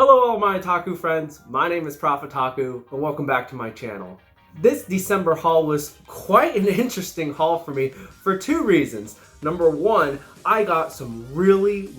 Hello all my otaku friends, my name is Profitaku and welcome back to my channel. This December haul was quite an interesting haul for me for two reasons. Number one, I got some really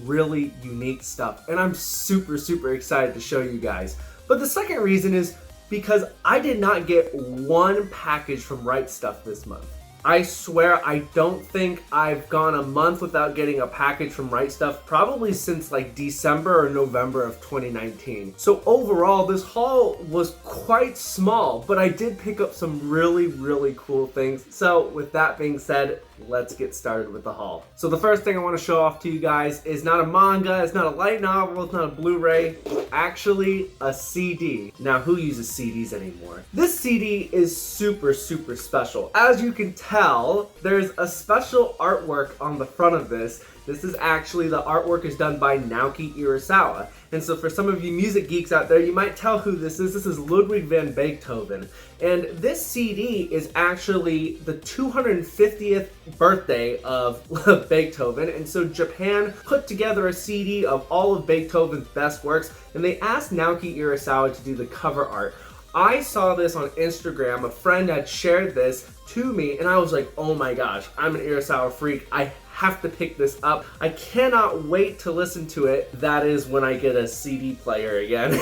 unique stuff and I'm super excited to show you guys. But the second reason is because I did not get one package from Right Stuf this month. I swear I don't think I've gone a month without getting a package from Right Stuf, probably since like December or November of 2019. So overall, this haul was quite small, but I did pick up some really cool things. So with that being said, let's get started with the haul. So the first thing I want to show off to you guys is not a manga, it's not a light novel, it's not a Blu-ray, it's actually a CD. Now who uses CDs anymore? This CD is super special. As you can tell, there's a special artwork on the front of this. This is actually, the artwork is done by Naoki Urasawa. And so for some of you music geeks out there, you might tell who this is. This is Ludwig van Beethoven. And this CD is actually the 250th birthday of Beethoven. And so Japan put together a CD of all of Beethoven's best works, and they asked Naoki Urasawa to do the cover art. I saw this on Instagram, a friend had shared this to me, and I was like, oh my gosh, I'm an Urasawa freak. I have to pick this up. I cannot wait to listen to it. That is when I get a CD player again.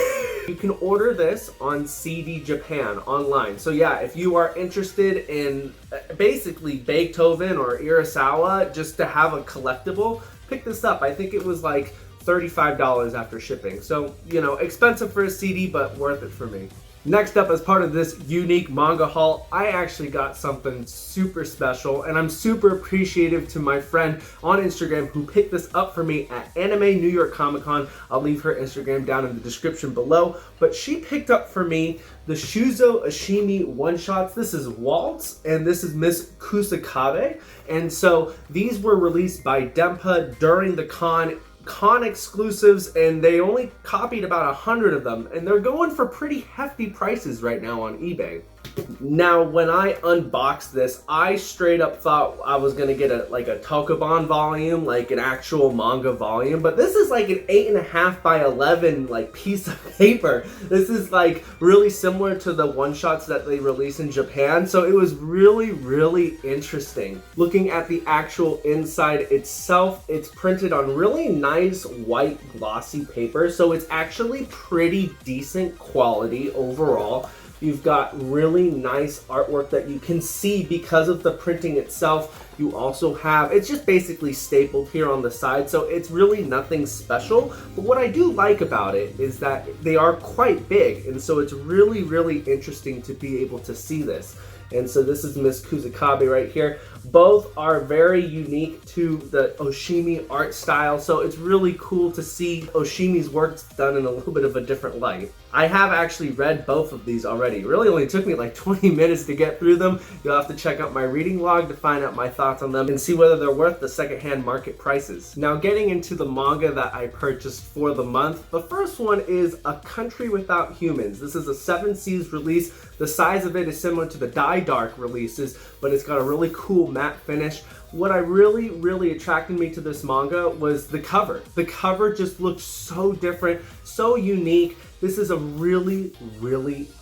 You can order this on CD Japan online. So yeah, if you are interested in basically Beethoven or Urasawa, just to have a collectible, pick this up. I think it was like $35 after shipping. So, you know, expensive for a CD, but worth it for me. Next up, as part of this unique manga haul, I actually got something super special, and I'm super appreciative to my friend on Instagram who picked this up for me at Anime New York Comic Con. I'll leave her Instagram down in the description below, but she picked up for me the Shuzo Oshimi one-shots. This is Waltz, and this is Miss Kusakabe, and so these were released by Dempa during the con exclusives, and they only copied about 100 of them, and they're going for pretty hefty prices right now on eBay. Now, when I unboxed this, I straight up thought I was gonna get a Tokobon volume, like an actual manga volume, but this is like an 8.5 by 11 like piece of paper. This is like really similar to the one-shots that they release in Japan, so it was really interesting. Looking at the actual inside itself, it's printed on really nice white glossy paper, so it's actually pretty decent quality overall. You've got really nice artwork that you can see because of the printing itself. You also have, it's just basically stapled here on the side, so it's really nothing special. But what I do like about it is that they are quite big, and so it's really interesting to be able to see this. And so this is Miss Kusakabe right here. Both are very unique to the Oshimi art style, so it's really cool to see Oshimi's works done in a little bit of a different light. I have actually read both of these already. It really only took me like 20 minutes to get through them. You'll have to check out my reading log to find out my thoughts on them and see whether they're worth the secondhand market prices. Now, getting into the manga that I purchased for the month, the first one is A Country Without Humans. This is a 7 Seas release. The size of it is similar to the Die Dark releases, but it's got a really cool matte finish. What I really attracted me to this manga was the cover. The cover just looks so different, so unique. This is a really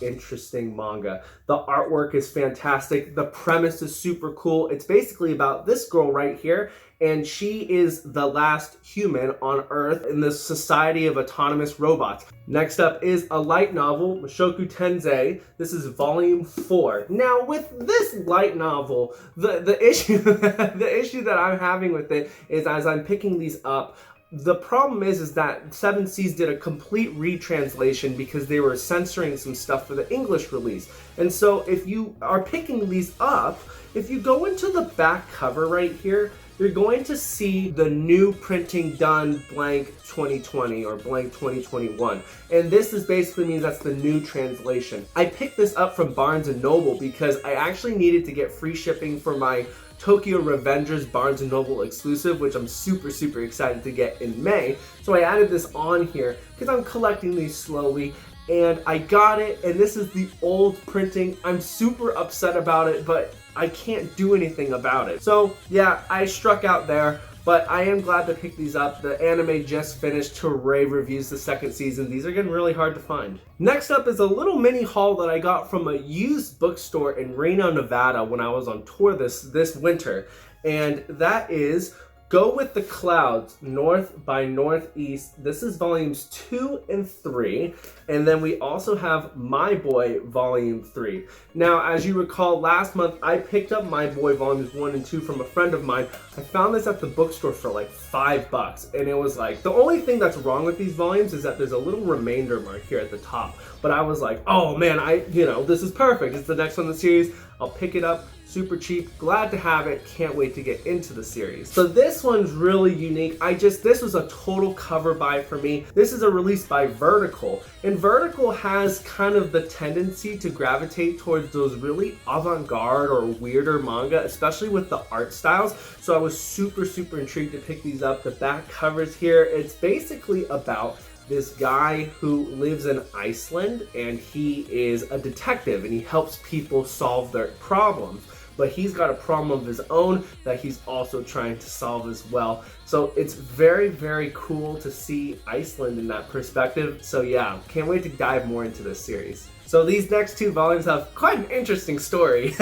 interesting manga. The artwork is fantastic. The premise is super cool. It's basically about this girl right here, and she is the last human on Earth in this society of autonomous robots. Next up is a light novel, Mushoku Tensei. This is volume 4. Now, with this light novel, the issue the issue that I'm having with it is, as I'm picking these up, the problem is that 7 Seas did a complete retranslation because they were censoring some stuff for the English release. And so if you are picking these up, if you go into the back cover right here, you're going to see the new printing done blank 2020 or blank 2021. And this is basically means that's the new translation. I picked this up from Barnes & Noble because I actually needed to get free shipping for my Tokyo Revengers Barnes & Noble exclusive, which I'm super excited to get in May. So I added this on here because I'm collecting these slowly, and I got it, and this is the old printing. I'm super upset about it, but I can't do anything about it. So yeah, I struck out there. But I am glad to pick these up. The anime just finished to rave reviews the second season. These are getting really hard to find. Next up is a little mini haul that I got from a used bookstore in Reno, Nevada when I was on tour this winter. And that is Go With the Clouds, North by Northeast. This is volumes 2 and 3. And then we also have My Boy volume 3. Now, as you recall, last month I picked up My Boy volumes 1 and 2 from a friend of mine. I found this at the bookstore for like $5. And it was like, the only thing that's wrong with these volumes is that there's a little remainder mark here at the top. But I was like, oh man, this is perfect. It's the next one in the series. I'll pick it up. Super cheap, glad to have it, can't wait to get into the series. So this one's really unique. This was a total cover buy for me. This is a release by Vertical, and Vertical has kind of the tendency to gravitate towards those really avant-garde or weirder manga, especially with the art styles. So I was super intrigued to pick these up. The back covers here, it's basically about this guy who lives in Iceland, and he is a detective and he helps people solve their problems. But he's got a problem of his own that he's also trying to solve as well. So it's very cool to see Iceland in that perspective. So yeah, can't wait to dive more into this series. So these next 2 volumes have quite an interesting story.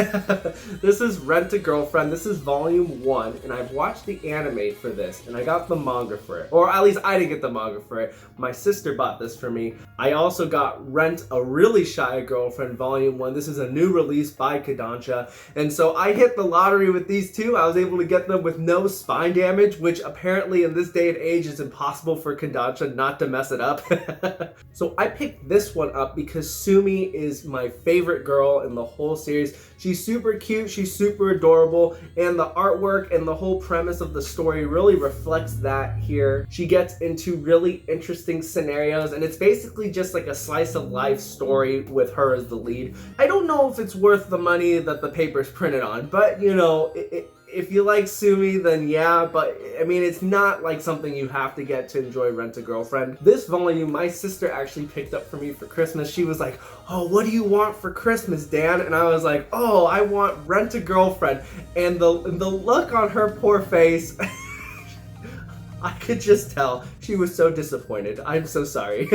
This is Rent a Girlfriend. This is volume 1, and I've watched the anime for this, and I got the manga for it. Or at least I didn't get the manga for it. My sister bought this for me. I also got Rent a Really Shy Girlfriend volume 1. This is a new release by Kodansha. And so I hit the lottery with these 2. I was able to get them with no spine damage, which apparently in this day and age is impossible for Kodansha not to mess it up. So I picked this one up because Sumi is my favorite girl in the whole series. She's super cute, she's super adorable, and the artwork and the whole premise of the story really reflects that here. She gets into really interesting scenarios, and it's basically just like a slice of life story with her as the lead. I don't know if it's worth the money that the paper's printed on, but if you like Sumi, then yeah, but I mean, it's not like something you have to get to enjoy Rent a Girlfriend. This volume, my sister actually picked up for me for Christmas. She was like, oh, what do you want for Christmas, Dan? And I was like, oh, I want Rent a Girlfriend. And the look on her poor face, I could just tell she was so disappointed. I'm so sorry.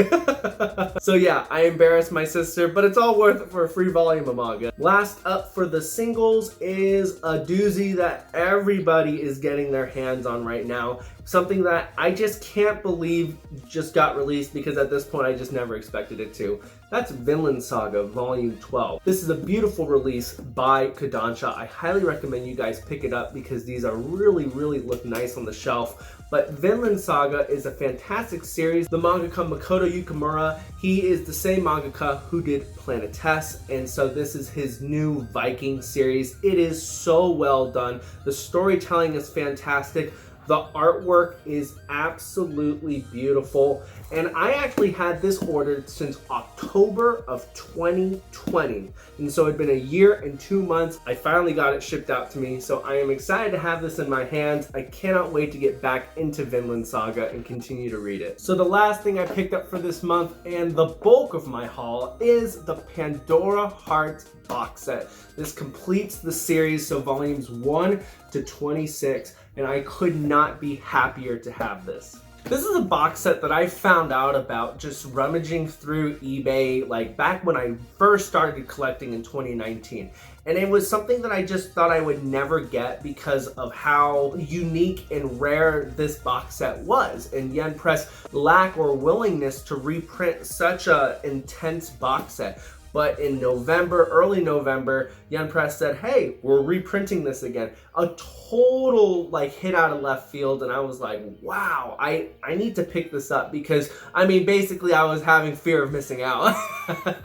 So yeah, I embarrassed my sister, but it's all worth it for a free volume of manga. Last up for the singles is a doozy that everybody is getting their hands on right now. Something that I just can't believe just got released, because at this point I just never expected it to. That's Vinland Saga Volume 12. This is a beautiful release by Kodansha. I highly recommend you guys pick it up because these are really look nice on the shelf. But Vinland Saga is a fantastic series. The mangaka Makoto Yukimura, he is the same mangaka who did Planet Test, and so this is his new Viking series. It is so well done. The storytelling is fantastic. The artwork is absolutely beautiful, and I actually had this ordered since October of 2020, and so it'd been a year and 2 months. I finally got it shipped out to me, so I am excited to have this in my hands. I cannot wait to get back into Vinland Saga and continue to read it. So the last thing I picked up for this month, and the bulk of my haul, is the Pandora Heart box set. This completes the series, so volumes 1 to 26, and I could not be happier to have this. This is a box set that I found out about just rummaging through eBay, like back when I first started collecting in 2019. And it was something that I just thought I would never get because of how unique and rare this box set was. And Yen Press lack or willingness to reprint such a intense box set. But in November, early November, Yen Press said, hey, we're reprinting this again. A total like hit out of left field, and I was like, wow, I need to pick this up because, I mean, basically I was having fear of missing out.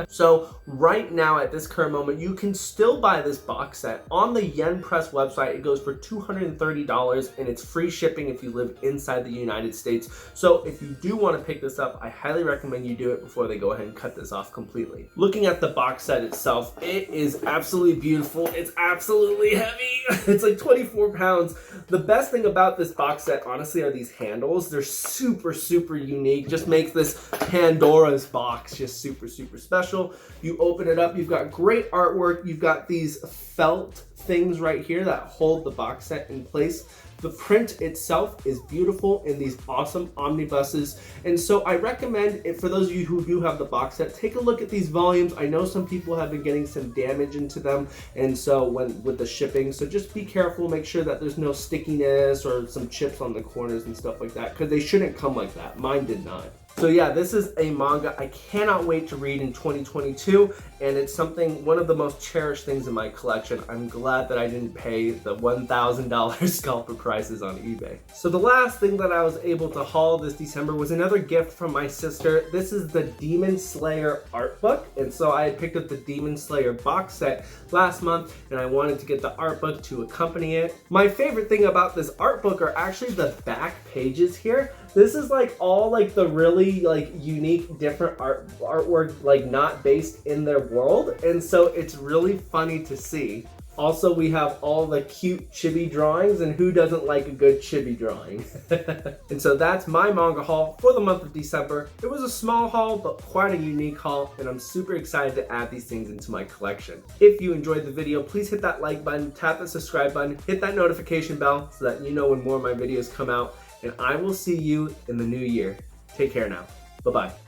So right now at this current moment, you can still buy this box set on the Yen Press website. It goes for $230, and it's free shipping if you live inside the United States. So if you do want to pick this up, I highly recommend you do it before they go ahead and cut this off completely. Looking at the box set itself, it is absolutely beautiful. It's absolutely heavy. It's like 24 pounds. The best thing about this box set, honestly, are these handles. They're super unique. Just makes this Pandora's box just super special. You open it up, you've got great artwork. You've got these felt things right here that hold the box set in place. The print itself is beautiful in these awesome omnibuses, and so I recommend it for those of you who do have the box set. Take a look at these volumes. I know some people have been getting some damage into them, and so with the shipping, so just be careful, make sure that there's no stickiness or some chips on the corners and stuff like that, because they shouldn't come like that. Mine did not. So yeah, this is a manga I cannot wait to read in 2022, and it's one of the most cherished things in my collection. I'm glad that I didn't pay the $1,000 scalper prices on eBay. So the last thing that I was able to haul this December was another gift from my sister. This is the Demon Slayer art book, and so I had picked up the Demon Slayer box set last month, and I wanted to get the art book to accompany it. My favorite thing about this art book are actually the back pages here. This is all the really unique different artwork not based in their world, and so it's really funny to see. Also, we have all the cute chibi drawings, and who doesn't like a good chibi drawing? And so that's my manga haul for the month of December. It was a small haul, but quite a unique haul, and I'm super excited to add these things into my collection. If you enjoyed the video, please hit that like button, tap the subscribe button, hit that notification bell so that you know when more of my videos come out, and I will see you in the new year. Take care now. Bye-bye.